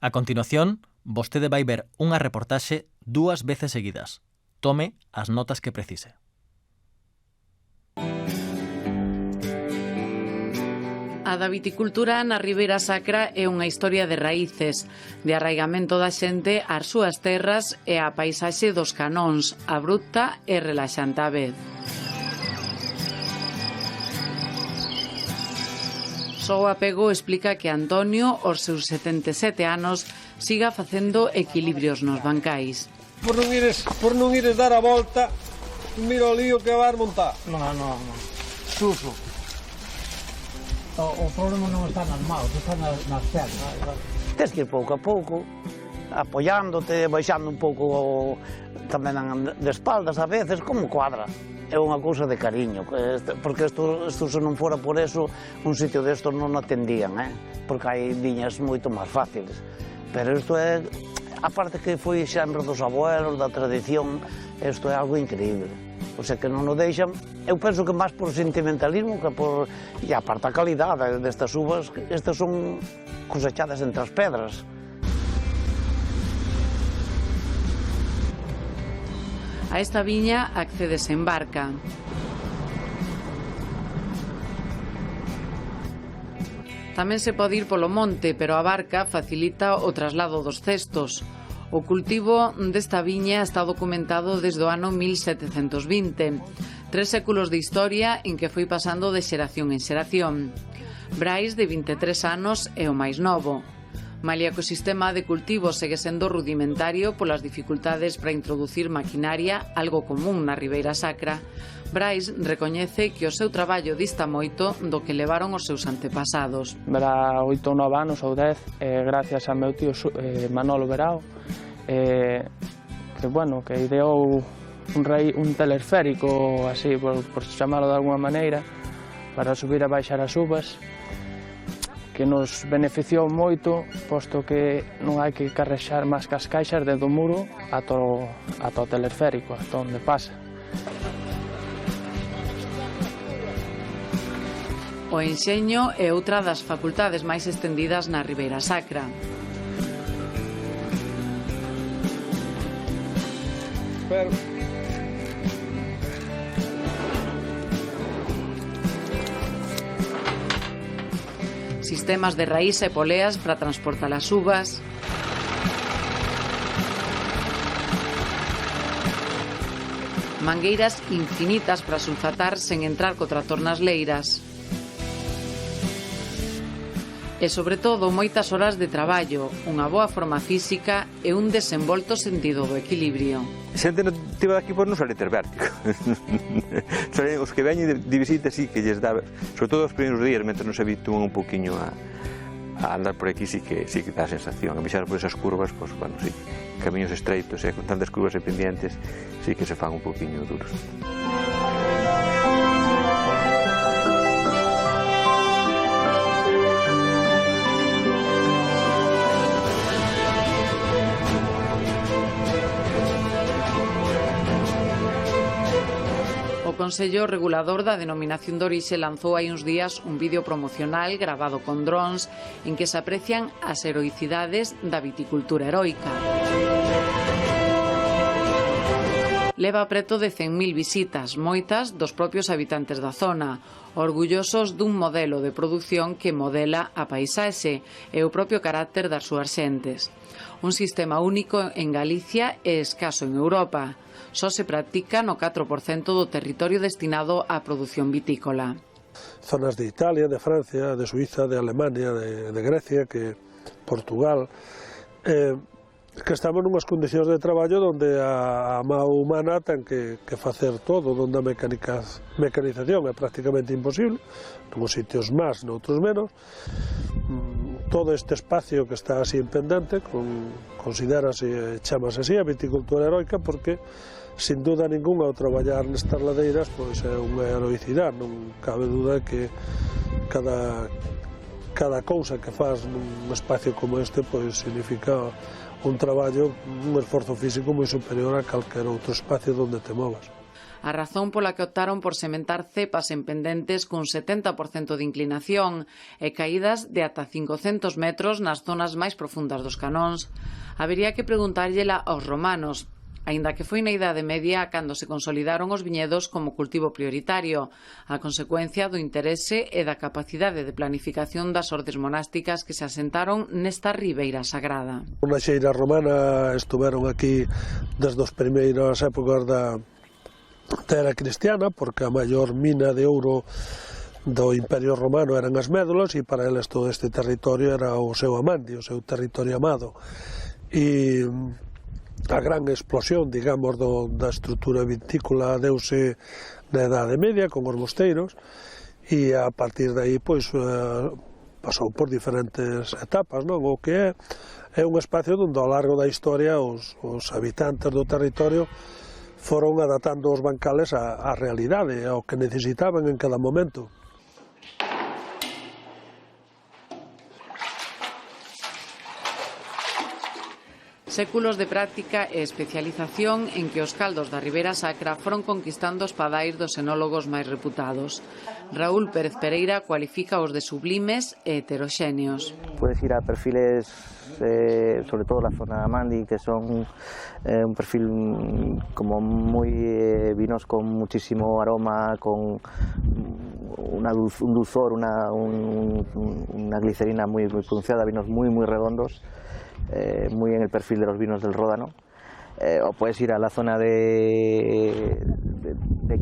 A continuación, vostede vai ver unha reportaxe 2 veces seguidas. Tome as notas que precise. A da viticultura na Ribeira Sacra é unha historia de raíces, de arraigamento da xente ás súas terras e a paisaxe dos canóns, abrupta e relaxante á vez. Só o apego explica que Antonio, aos seus 77 anos, siga facendo equilibrios nos bancais. Por non ires dar a volta, mira o lío que vas montar. Non. Suso. O problema non está nas maus, está nas pernas. Tens que ir pouco a pouco, apoiándote, baixando un pouco tamén de espaldas a veces, como cuadra. É unha cousa de cariño, porque isto se non fora por eso, un sitio destos non atendían, porque hai viñas moito máis fáciles. Pero isto é, aparte que foi sempre dos abuelos, da tradición, isto é algo increíble. O sea que non o deixan, eu penso que máis por sentimentalismo que por... E aparte a calidade destas uvas, estas son cosechadas entre as pedras. A esta viña accedes en barca. Tamén se pode ir polo monte, pero a barca facilita o traslado dos cestos. O cultivo desta viña está documentado desde o ano 1720, 3 séculos de historia en que foi pasando de xeración en xeración. Brais, de 23 anos, é o máis novo. Malia que o sistema de cultivo segue sendo rudimentario polas dificultades para introducir maquinaria, algo común na Ribeira Sacra, Brais recoñece que o seu traballo dista moito do que levaron os seus antepasados. Verá 8 ou 9 anos ou 10, gracias a meu tío Manolo Verao, que ideou un telesférico, así, por chamarlo de alguma maneira, para subir e baixar as uvas, que nos beneficiou moito, posto que non hai que carrexar máis que as caixas desde o muro ata o telesférico, ata onde pasa. O enxeño é outra das facultades máis estendidas na Ribeira Sacra. Sistemas de raíz e poleas para transportar as uvas, mangueiras infinitas para sulfatar sen entrar co tractor nas leiras e, sobre todo, moitas horas de traballo, unha boa forma física e un desenvolto sentido do equilibrio. Xente non tive aquí por non salir ter vértigo. Os que veñen de visita sí que lles dá, sobre todo os primeiros días, mentre non se habitúan un poquinho a andar por aquí, sí que dá a sensación. A baixar por esas curvas, pues, bueno, sí, camiños estreitos e con tantas curvas e pendientes, sí que se fan un poquinho duros. O Consello Regulador da Denominación de Orixe lanzou hai uns días un vídeo promocional gravado con drons en que se aprecian as heroicidades da viticultura heroica. Leva preto de 100.000 visitas, moitas dos propios habitantes da zona, orgullosos dun modelo de produción que modela a paisaxe e o propio carácter das súas xentes. Un sistema único en Galicia e escaso en Europa. Só se practica no 4% do territorio destinado á produción vitícola. Zonas de Italia, de Francia, de Suiza, de Alemania, de Grecia, Portugal, que estamos nunhas condicións de traballo onde a mão humana ten que facer todo, onde a mecanización é prácticamente imposible, nos sitios máis, noutros menos. Todo este espacio que está así en pendente, considerase, chamase así, a viticultura heroica, porque, sin duda ninguna, ao traballar nestas ladeiras, pois é unha heroicidade, non cabe duda que cada cousa que faz nun espacio como este, pois significa un traballo, un esforzo físico moi superior a calquer outro espacio onde te movas. a razón pola que optaron por sementar cepas en pendentes cun 70% de inclinación e caídas de ata 500 metros nas zonas máis profundas dos canóns. Habería que preguntárllela aos romanos, aínda que foi na Idade Media cando se consolidaron os viñedos como cultivo prioritario, a consecuencia do interese e da capacidade de planificación das ordes monásticas que se asentaron nesta ribeira sagrada. Na xeira romana estuveron aquí desde as primeiras épocas da era cristiana, porque a maior mina de ouro do Imperio Romano eran as médulas e para eles todo este territorio era o seu amante, o seu territorio amado. E a gran explosión, digamos, da estrutura vitícola deuse na Edade Media con os mosteiros e a partir de aí pois pasou por diferentes etapas, non? O que é un espacio onde ao largo da historia os habitantes do territorio foron adaptando os bancales á realidade, ao que necesitaban en cada momento. Séculos de práctica e especialización en que os caldos da Ribeira Sacra foron conquistando os padais dos enólogos máis reputados. Raúl Pérez Pereira cualifica os de sublimes e heteroxéneos. Puedes ir a perfiles, sobre todo la zona Mandi, que son un perfil como muy vinos con muchísimo aroma, con un dulzor, una glicerina muy pronunciada, vinos muy redondos. Muy en el perfil de los vinos del Ródano, o puedes ir a la zona de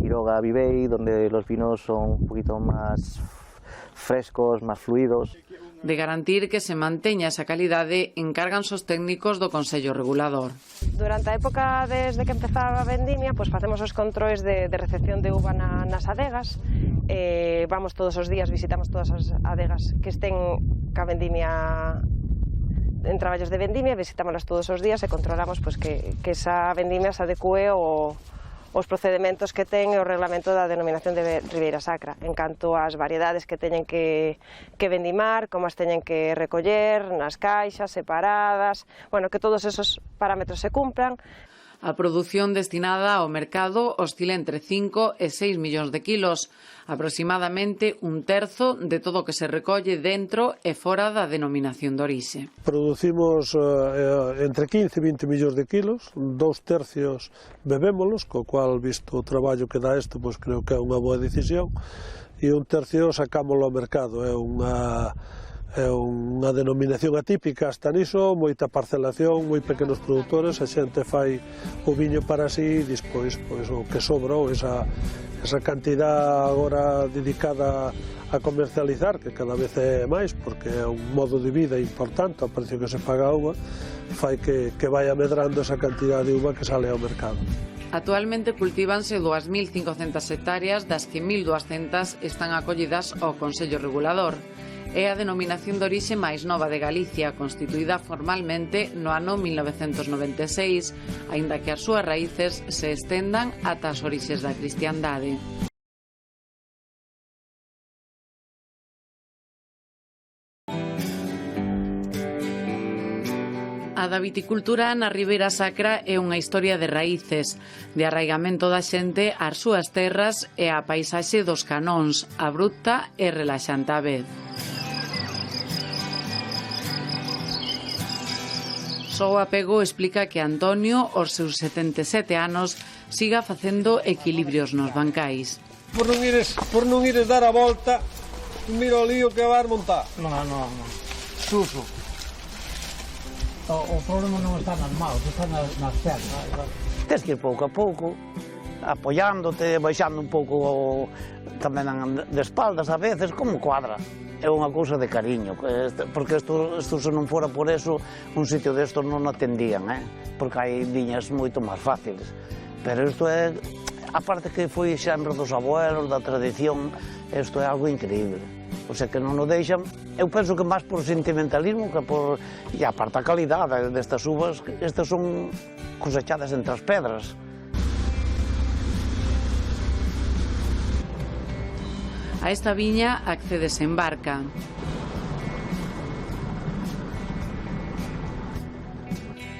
Quiroga, Vivei, donde los vinos son un poquito más frescos, más fluidos. De garantir que se manteña esa calidade encárganse os técnicos do Consello Regulador. Durante a época desde que empezaba a vendimia, pois facemos os controis de recepción de uva nas adegas. Vamos todos os días, visitamos todas as adegas que estén ca vendimia en traballos de vendimia, visitámolas todos os días e controlamos pois, que esa vendimia se adecue aos procedementos que ten e o reglamento da denominación de Ribeira Sacra, en canto ás variedades que teñen que vendimar, como as teñen que recoller, nas caixas, separadas, bueno, que todos esos parámetros se cumplan. A produción destinada ao mercado oscila entre 5 e 6 millóns de kilos, aproximadamente un terzo de todo o que se recolle dentro e fora da denominación de orixe. Producimos entre 15 e 20 millóns de kilos, 2 tercios bebémolos, co cual, visto o traballo que dá isto, pois creo que é unha boa decisión, e un tercio sacámoslo ao mercado. É unha denominación atípica hasta niso, moita parcelación, moi pequenos produtores, a xente fai o viño para si, despois pois, o que sobra, esa cantidad agora dedicada a comercializar, que cada vez é máis, porque é un modo de vida importante, ao precio que se paga a uva, fai que vaya medrando esa cantidad de uva que sale ao mercado. Actualmente cultívanse 2.500 hectáreas, das que 1.200 están acollidas ao Consello Regulador. É a denominación de orixe máis nova de Galicia, constituída formalmente no ano 1996, aínda que as súas raíces se estendan ata as orixes da cristiandade. A da viticultura na Ribeira Sacra é unha historia de raíces, de arraigamento da xente ás súas terras e a paisaxe dos canóns, abrupta e relaxante á vez. Só o apego explica que Antonio, aos seus 77 anos, siga facendo equilibrios nos bancais. Por non ires dar a volta, mira o lío que vas montar. No. Suso. O problema non está nas maus, está nas pernas. Tens que ir pouco a pouco, apoiándote, baixando un pouco tamén de espaldas a veces, como cuadra. É unha cousa de cariño, porque isto se non fora por eso, un sitio destos non atendían, porque hai viñas moito máis fáciles. Pero isto é, aparte que foi sempre dos abuelos, da tradición, isto é algo increíble. O sea que non o deixan, eu penso que máis por sentimentalismo, que por, e aparte a calidade destas uvas, estas son cosechadas entre as pedras. A esta viña accedese en barca.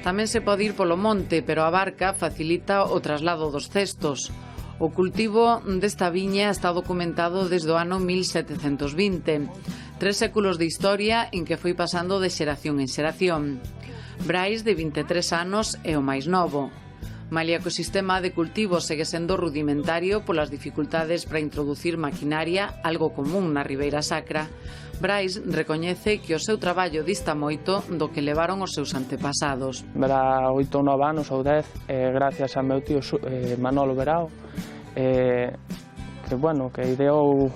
Tamén se pode ir polo monte, pero a barca facilita o traslado dos cestos. O cultivo desta viña está documentado desde o ano 1720, 3 séculos de historia en que foi pasando de xeración en xeración. Brais, de 23 anos, é o máis novo. Malia que o sistema de cultivo segue sendo rudimentario polas dificultades para introducir maquinaria, algo común na Ribeira Sacra, Brais recoñece que o seu traballo dista moito do que levaron os seus antepasados. Verá 8 ou 9 anos ou 10, gracias a meu tío Manolo Verao, que ideou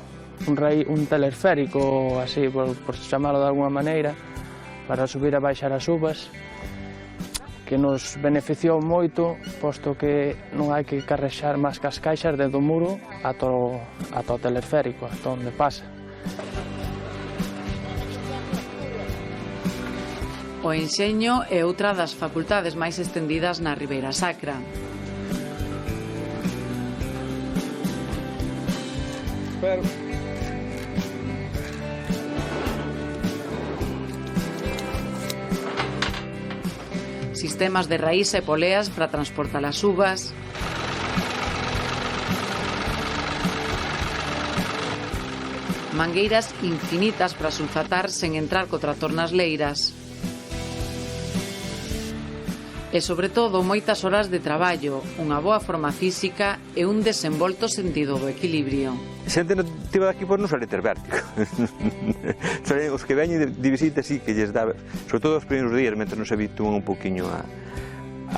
un telesférico, así, por chamarlo de alguma maneira, para subir e baixar as uvas, que nos beneficiou moito, posto que non hai que carrexar máis que as caixas desde o muro ata o telesférico, ata onde pasa. O enxeño é outra das facultades máis estendidas na Ribeira Sacra. Sistemas de raíz e poleas para transportar as uvas, mangueiras infinitas para sulfatar sen entrar co trator nas leiras e, sobre todo, moitas horas de traballo, unha boa forma física e un desenvolto sentido do equilibrio. Xente nativa daqui non suele ter vértigo. Os que veñen de visita sí que lles dá, sobre todo os primeiros días, mentre non se habitúan un poquinho a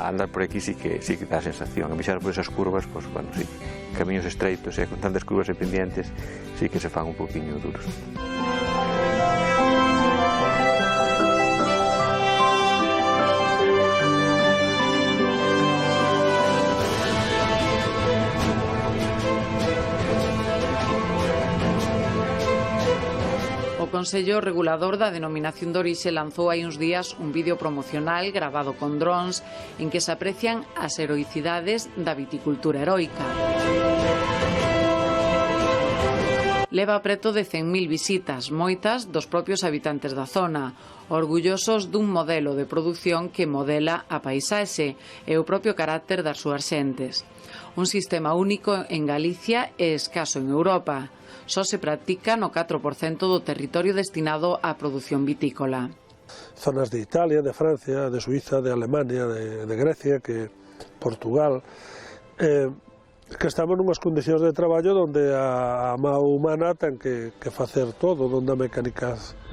andar por aquí, sí que dá a sensación. A baixar por esas curvas, pues, bueno, sí, camiños estreitos e con tantas curvas e pendientes, sí que se fan un poquinho duros. O Consello Regulador da Denominación de Orixe lanzou hai uns días un vídeo promocional gravado con drons en que se aprecian as heroicidades da viticultura heroica. Leva preto de 100.000 visitas, moitas dos propios habitantes da zona, orgullosos dun modelo de produción que modela a paisaxe e o propio carácter das súas xentes. Un sistema único en Galicia e escaso en Europa. Só se practica no 4% do territorio destinado á produción vitícola. Zonas de Italia, de Francia, de Suiza, de Alemania, de Grecia, que Portugal, que estamos nunhas condicións de traballo onde a mão humana ten que facer todo, onde a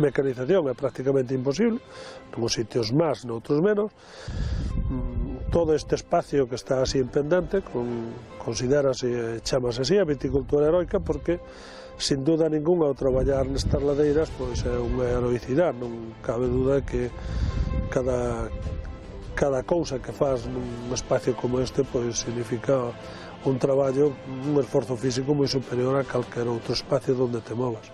mecanización é prácticamente imposible, nuns sitios máis, noutros menos. Todo este espacio que está así en pendente, considérase, chamase así, a viticultura heroica, porque, sin duda ninguna, ao traballar nestas ladeiras, pois é unha heroicidade, non cabe duda que cada cousa que faz nun espacio como este, pois significa un traballo, un esforzo físico moi superior a calquer outro espacio onde te movas.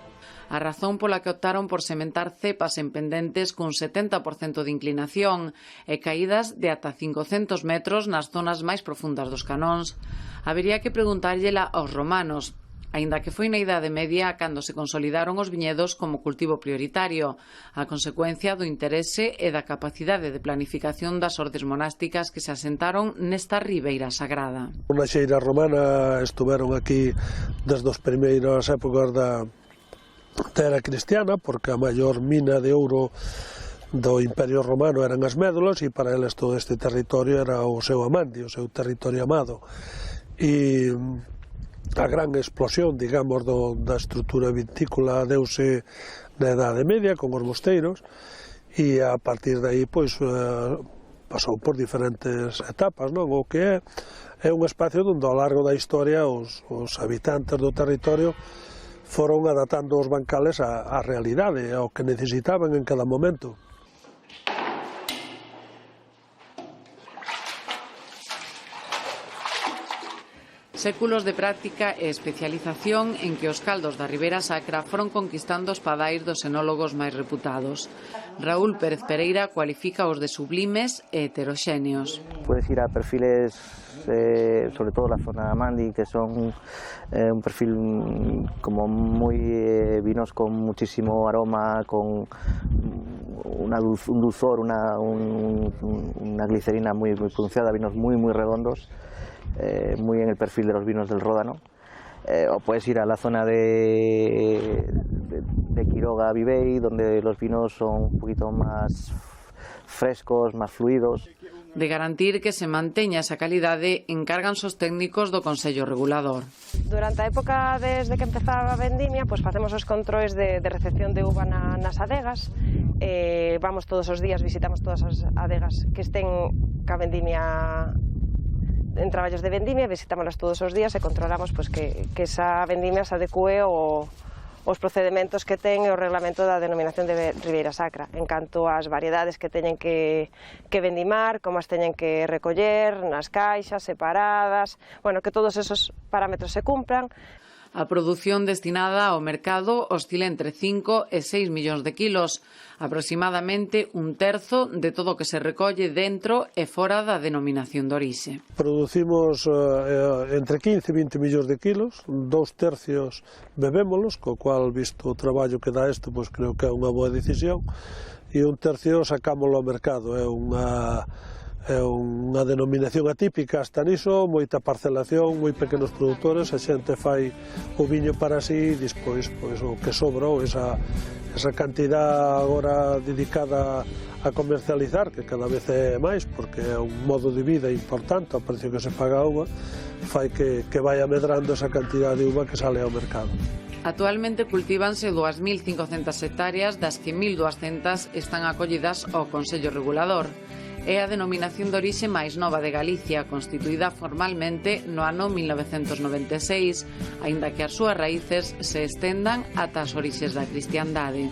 A razón pola que optaron por sementar cepas en pendentes cun 70% de inclinación e caídas de ata 500 metros nas zonas máis profundas dos canóns, habería que preguntárllela aos romanos, aínda que foi na Idade Media cando se consolidaron os viñedos como cultivo prioritario, a consecuencia do interese e da capacidade de planificación das ordes monásticas que se asentaron nesta ribeira sagrada. Na xeira romana estuveron aquí desde as primeiras épocas da era cristiana, porque a maior mina de ouro do Imperio Romano eran as médulas e para eles todo este territorio era o seu amante, o seu territorio amado. E a gran explosión, digamos, da estrutura vitícola deuse na Idade Media con os mosteiros e a partir de aí pois pasou por diferentes etapas, non? O que é un espacio onde ao largo da historia os habitantes do territorio foron adaptando os bancales á realidade, ao que necesitaban en cada momento. Séculos de práctica e especialización en que os caldos da Ribeira Sacra foron conquistando os padais dos enólogos máis reputados. Raúl Pérez Pereira cualifica os de sublimes e heteroxéneos. Puedes ir a perfiles, sobre todo la zona Mandi, que son un perfil como muy vinos con muchísimo aroma, con un dulzor, una glicerina muy pronunciada, vinos muy redondos. muy en el perfil de los vinos del Ródano. O puedes ir a la zona de Quiroga, Vivei, donde los vinos son un poquito más frescos, más fluidos. De garantir que se manteña esa calidade, encárganse os técnicos do Consello Regulador. Durante a época desde que empezaba a vendimia, pois facemos os controis de recepción de uva nas adegas. Vamos todos os días, visitamos todas as adegas que estén ca vendimia en traballos de vendimia, visitámolas todos os días e controlamos pois, que esa vendimia se adecue os procedementos que ten e o reglamento da denominación de Ribeira Sacra, en canto ás variedades que teñen que vendimar, como as teñen que recoller, nas caixas, separadas, bueno, que todos esos parámetros se cumpran. A produción destinada ao mercado oscila entre 5 e 6 millóns de kilos, aproximadamente un terzo de todo o que se recolle dentro e fora da denominación de orixe. Producimos entre 15 e 20 millóns de kilos, 2 tercios bebémolos, co cual, visto o traballo que dá isto, pois creo que é unha boa decisión, e un tercio sacámoslo ao mercado. É unha denominación atípica hasta niso, moita parcelación, moi pequenos produtores, a xente fai o viño para si, despois pois, o que sobrou, esa cantidad agora dedicada a comercializar, que cada vez é máis, porque é un modo de vida importante, ao precio que se paga a uva, fai que vai medrando esa cantidad de uva que sale ao mercado. Actualmente cultívanse 2.500 hectáreas, das que 1.200 están acollidas ao Consello Regulador. É a denominación de orixe máis nova de Galicia, constituída formalmente no ano 1996, aínda que as súas raíces se estendan ata as orixes da cristiandade.